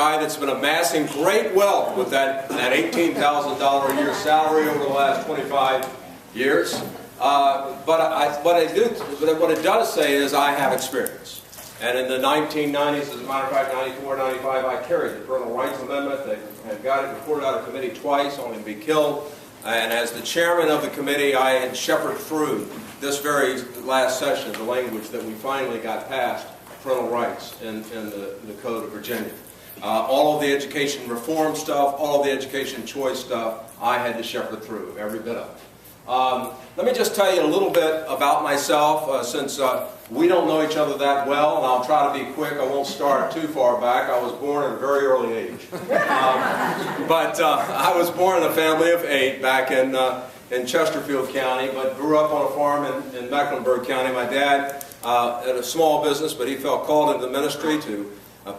Guy that's been amassing great wealth with that $18,000 a year salary over the last 25 years. But what it does say is I have experience. And in the 1990s, as a matter of fact, 94, 95, I carried the Parental Rights Amendment. They had got it reported out of committee twice, only to be killed. And as the chairman of the committee, I had shepherded through this very last session, the language that we finally got passed, parental rights in the Code of Virginia. All of the education reform stuff, all of the education choice stuff, I had to shepherd through, every bit of it. Let me just tell you a little bit about myself, since we don't know each other that well, and I'll try to be quick. I won't start too far back. I was born at a very early age. But I was born in a family of 8 back in Chesterfield County, but grew up on a farm in Mecklenburg County. My dad had a small business, but he felt called into the ministry to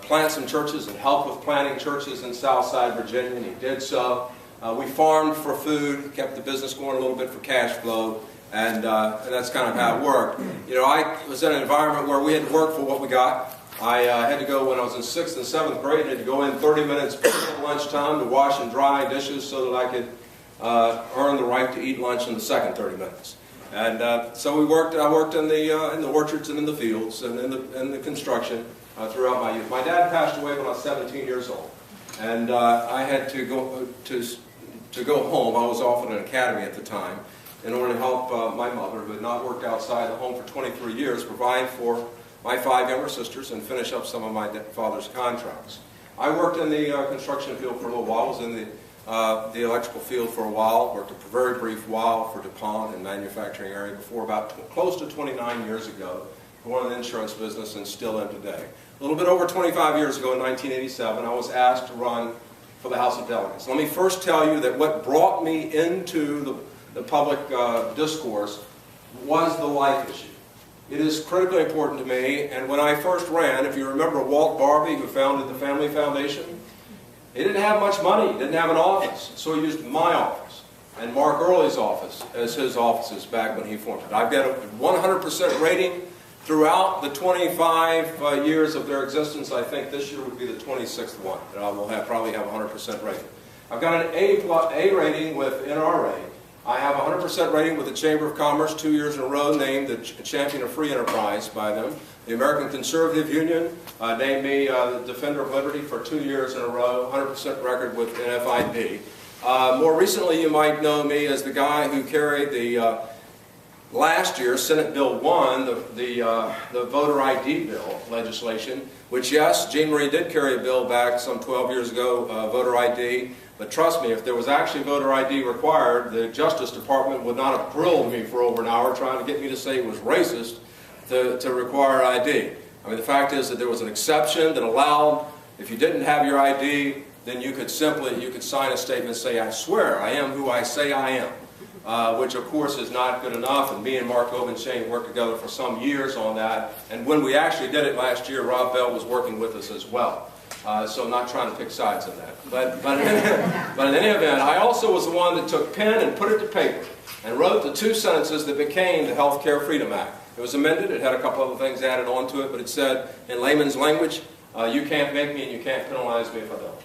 plant some churches and help with planting churches in Southside Virginia, and he did so. We farmed for food, kept the business going a little bit for cash flow, and that's kind of how it worked. You know, I was in an environment where we had to work for what we got. I had to go, when I was in 6th and 7th grade, I had to go in 30 minutes before lunchtime to wash and dry dishes so that I could earn the right to eat lunch in the second 30 minutes. And so I worked in the orchards and in the fields and in the construction throughout my youth. My dad passed away when I was 17 years old, and I had to go home. I was off at an academy at the time in order to help my mother, who had not worked outside the home for 23 years, provide for my 5 younger sisters and finish up some of my father's contracts. I worked in the construction field for a little while. I was in the electrical field for a while, worked a very brief while for DuPont in the manufacturing area before about close to 29 years ago, going in the insurance business and still in today. A little bit over 25 years ago, in 1987, I was asked to run for the House of Delegates. Let me first tell you that what brought me into the public discourse was the life issue. It is critically important to me, and when I first ran, if you remember Walt Barbie, who founded the Family Foundation, he didn't have much money, he didn't have an office, so he used my office and Mark Early's office as his offices back when he formed it. I've got a 100% rating throughout the 25 years of their existence. I think this year would be the 26th one that I will probably have 100% rating. I've got an A rating with NRA. I have a 100% rating with the Chamber of Commerce, 2 years in a row, named the Champion of Free Enterprise by them. The American Conservative Union named me the Defender of Liberty for 2 years in a row, 100% record with NFIB. More recently, you might know me as the guy who carried the last year, Senate Bill 1, the voter ID bill legislation, which, yes, Jean Marie did carry a bill back some 12 years ago, voter ID, but trust me, if there was actually voter ID required, the Justice Department would not have grilled me for over an hour trying to get me to say it was racist to require ID. I mean, the fact is that there was an exception that allowed, if you didn't have your ID, then you could sign a statement and say, I swear I am who I say I am. Which of course is not good enough, and me and Mark Obenshane worked together for some years on that, and when we actually did it last year, Rob Bell was working with us as well. So I'm not trying to pick sides on that. But in any event, I also was the one that took pen and put it to paper and wrote the 2 sentences that became the Health Care Freedom Act. It was amended, it had a couple other things added onto it, but it said, in layman's language, you can't make me and you can't penalize me if I don't.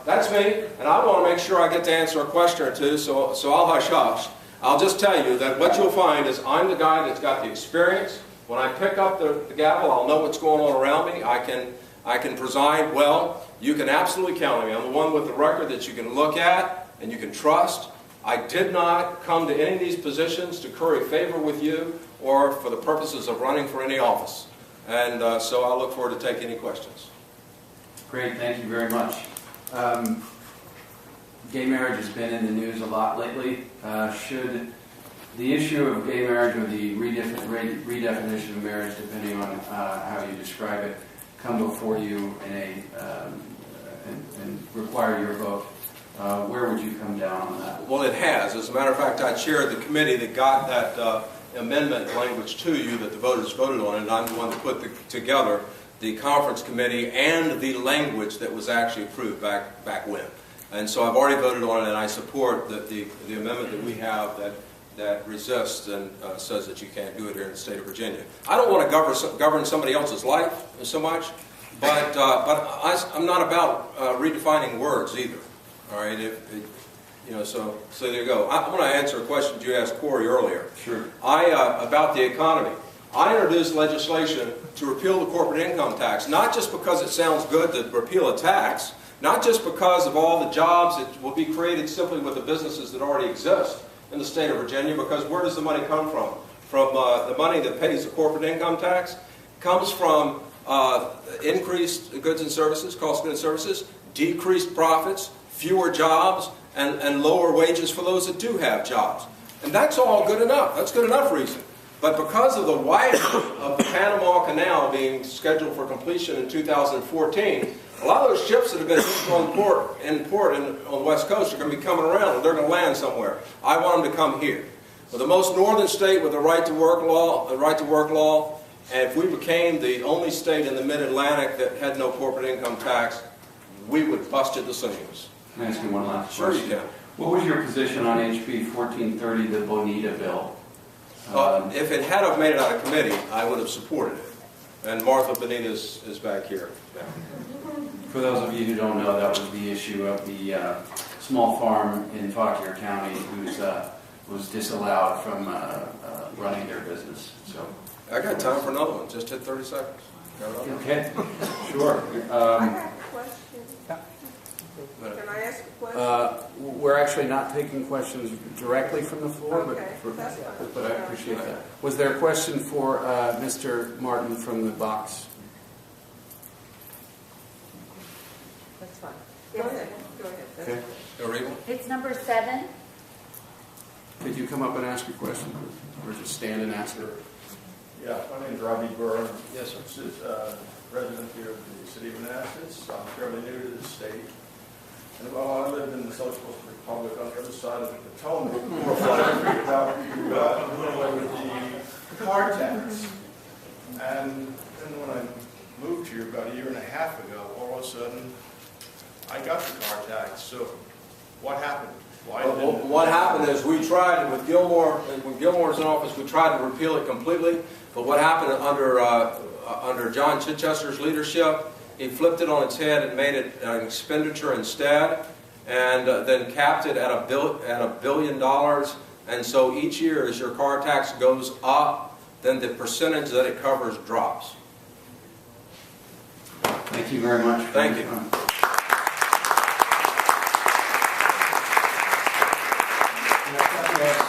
That's me, and I want to make sure I get to answer a question or two, so I'll hush-hush. I'll just tell you that what you'll find is I'm the guy that's got the experience. When I pick up the gavel, I'll know what's going on around me. I can preside well. You can absolutely count on me. I'm the one with the record that you can look at and you can trust. I did not come to any of these positions to curry favor with you or for the purposes of running for any office. And so I'll look forward to taking any questions. Great, thank you very much. Gay marriage has been in the news a lot lately. Should the issue of gay marriage or the redefinition of marriage, depending on how you describe it, come before you and require your vote, where would you come down on that? Well, it has. As a matter of fact, I chaired the committee that got that amendment language to you that the voters voted on, and I'm the one that put together the conference committee and the language that was actually approved back when. And so I've already voted on it, and I support the amendment that we have that resists and says that you can't do it here in the state of Virginia. I don't want to govern somebody else's life so much, But I'm not about redefining words either. All right, so there you go. I want to answer a question you asked Corey earlier. Sure. About the economy. I introduced legislation to repeal the corporate income tax, not just because it sounds good to repeal a tax, not just because of all the jobs that will be created simply with the businesses that already exist in the state of Virginia, because where does the money come from? From the money that pays the corporate income tax comes from increased goods and services, cost of goods and services, decreased profits, fewer jobs, and lower wages for those that do have jobs. And that's all good enough. That's good enough reason. But because of the widening of the Panama Canal being scheduled for completion in 2014, a lot of those ships that have been in port on the West Coast are going to be coming around, and they're going to land somewhere. I want them to come here. We're the most northern state with a right to work law, and if we became the only state in the Mid-Atlantic that had no corporate income tax, we would bust at the seams. Can I ask you one last Sure question? you can. What was your position on HB 1430, the Bonita bill? If it had have made it out of committee, I would have supported it. And Martha Bonita is back here now. For those of you who don't know, that was the issue of the small farm in Fauquier County who was disallowed from running their business. So I got time for another one. Just hit 30 seconds. okay, sure. I have a question. Can I ask a question? We're actually not taking questions directly from the floor, Okay, that's fine. but I appreciate that. Was there a question for Mr. Martin from the box? That's fine. Go ahead. That's Okay. fine. It's number 7. Could you come up and ask your question, or just stand and ask it? Yeah, my name is Robbie Burr. Yes, sir. This is resident here of the city of Manassas. I'm fairly new to the state. And while I lived in the Socialist Republic on the other side of the Potomac, I figured out doing away with the car tax. And then when I moved here about a year and a half ago, all of a sudden, I got the car tax. So what happened? Why didn't What happened is we tried, with Gilmore, when Gilmore was in office, we tried to repeal it completely. But what happened under John Chichester's leadership, he flipped it on its head and made it an expenditure instead, and then capped it at $1 billion. And so each year, as your car tax goes up, then the percentage that it covers drops. Thank you very much. Thank you.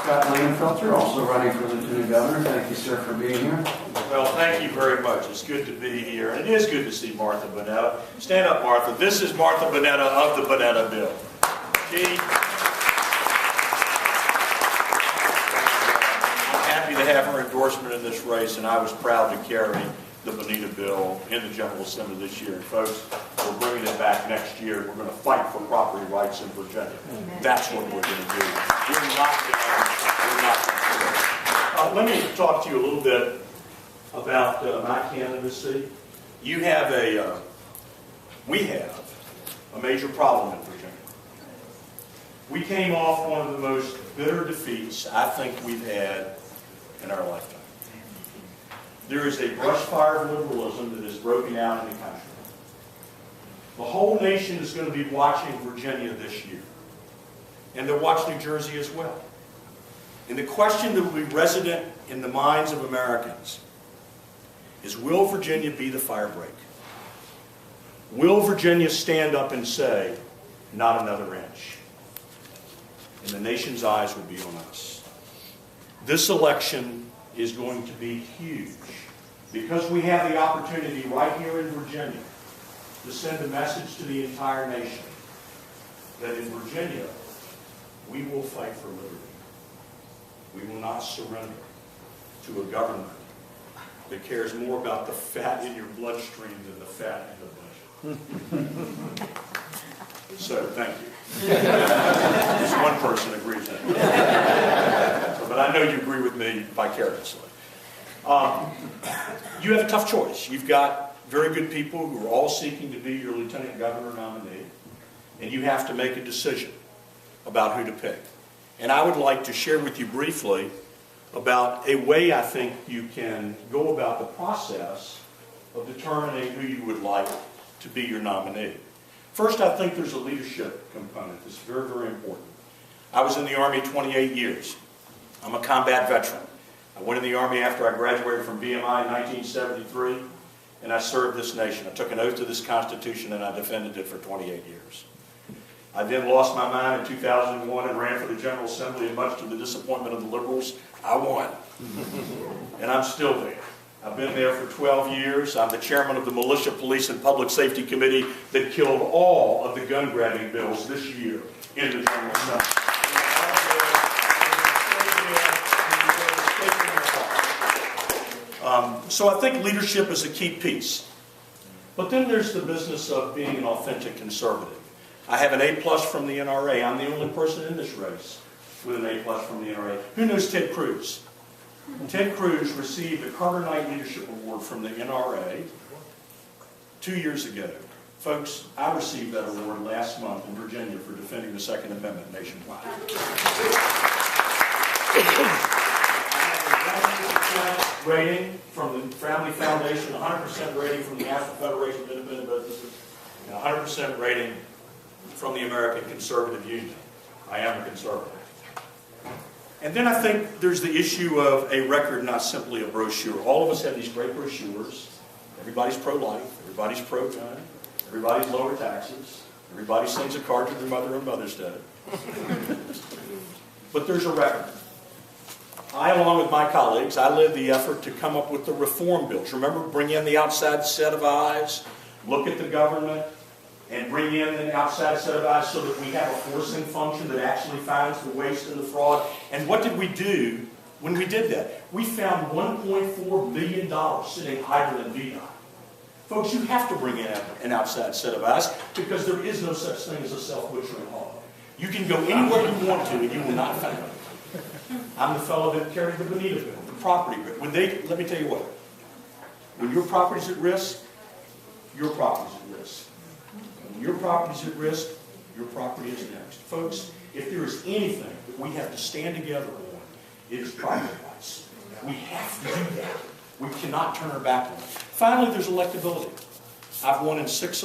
Scott Lingamfelter, also running for Lieutenant Governor. Thank you, sir, for being here. Well, thank you very much. It's good to be here. And it is good to see Martha Bonetta. Stand up, Martha. This is Martha Bonetta of the Bonetta Bill. I'm happy to have her endorsement in this race, and I was proud to carry the Bonita Bill in the General Assembly this year. And folks, we're bringing it back next year. We're going to fight for property rights in Virginia. That's what we're going to do. We're not done. We're not done. Let me talk to you a little bit about my candidacy. We have a major problem in Virginia. We came off one of the most bitter defeats I think we've had in our lifetime. There is a brush fire of liberalism that is broken out in the country. The whole nation is going to be watching Virginia this year. And they'll watch New Jersey as well. And the question that will be resident in the minds of Americans is, will Virginia be the firebreak? Will Virginia stand up and say, not another inch? And the nation's eyes will be on us. This election is going to be huge because we have the opportunity right here in Virginia to send a message to the entire nation that in Virginia, we will fight for liberty. We will not surrender to a government that cares more about the fat in your bloodstream than the fat in the budget. So, thank you. Just one person agrees with me. But I know you agree with me vicariously. You have a tough choice. You've got very good people who are all seeking to be your lieutenant governor nominee, and you have to make a decision about who to pick. And I would like to share with you briefly about a way I think you can go about the process of determining who you would like to be your nominee. First, I think there's a leadership component that's very, very important. I was in the Army 28 years. I'm a combat veteran. I went in the Army after I graduated from VMI in 1973, and I served this nation. I took an oath to this Constitution, and I defended it for 28 years. I then lost my mind in 2001 and ran for the General Assembly, and much to the disappointment of the liberals, I won. And I'm still there. I've been there for 12 years. I'm the chairman of the Militia, Police, and Public Safety Committee that killed all of the gun-grabbing bills this year in the General Assembly. So I think leadership is a key piece. But then there's the business of being an authentic conservative. I have an A+ from the NRA. I'm the only person in this race with an A+ from the NRA. Who knows Ted Cruz? Ted Cruz received the Carter Knight Leadership Award from the NRA 2 years ago. Folks, I received that award last month in Virginia for defending the Second Amendment nationwide. Rating from the Family Foundation, 100% rating from the National Federation of Independent Businesses, and 100% rating from the American Conservative Union. I am a conservative. And then I think there's the issue of a record, not simply a brochure. All of us have these great brochures. Everybody's pro-life, everybody's pro-gun, everybody's lower taxes, everybody sends a card to their mother on Mother's Day. But there's a record. I, along with my colleagues, I led the effort to come up with the reform bills. Remember, bring in the outside set of eyes, look at the government, and bring in an outside set of eyes so that we have a forcing function that actually finds the waste and the fraud. And what did we do when we did that? We found $1.4 billion sitting idle in VDOT. Folks, you have to bring in an outside set of eyes because there is no such thing as a self-butchering hog. You can go anywhere you want to and you will not find it. I'm the fellow that carried the Bonita bill, the property bill. Let me tell you what, when your property's at risk, your property's at risk. When your property's at risk, your property is next. Folks, if there is anything that we have to stand together on, it is property rights. We have to do that. We cannot turn our back on it. Finally, there's electability. I've won in six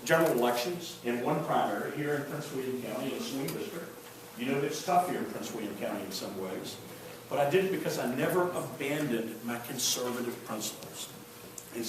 general elections, in one primary here in Prince William County in the swing district. You know, it's tough here in Prince William County in some ways. But I did it because I never abandoned my conservative principles.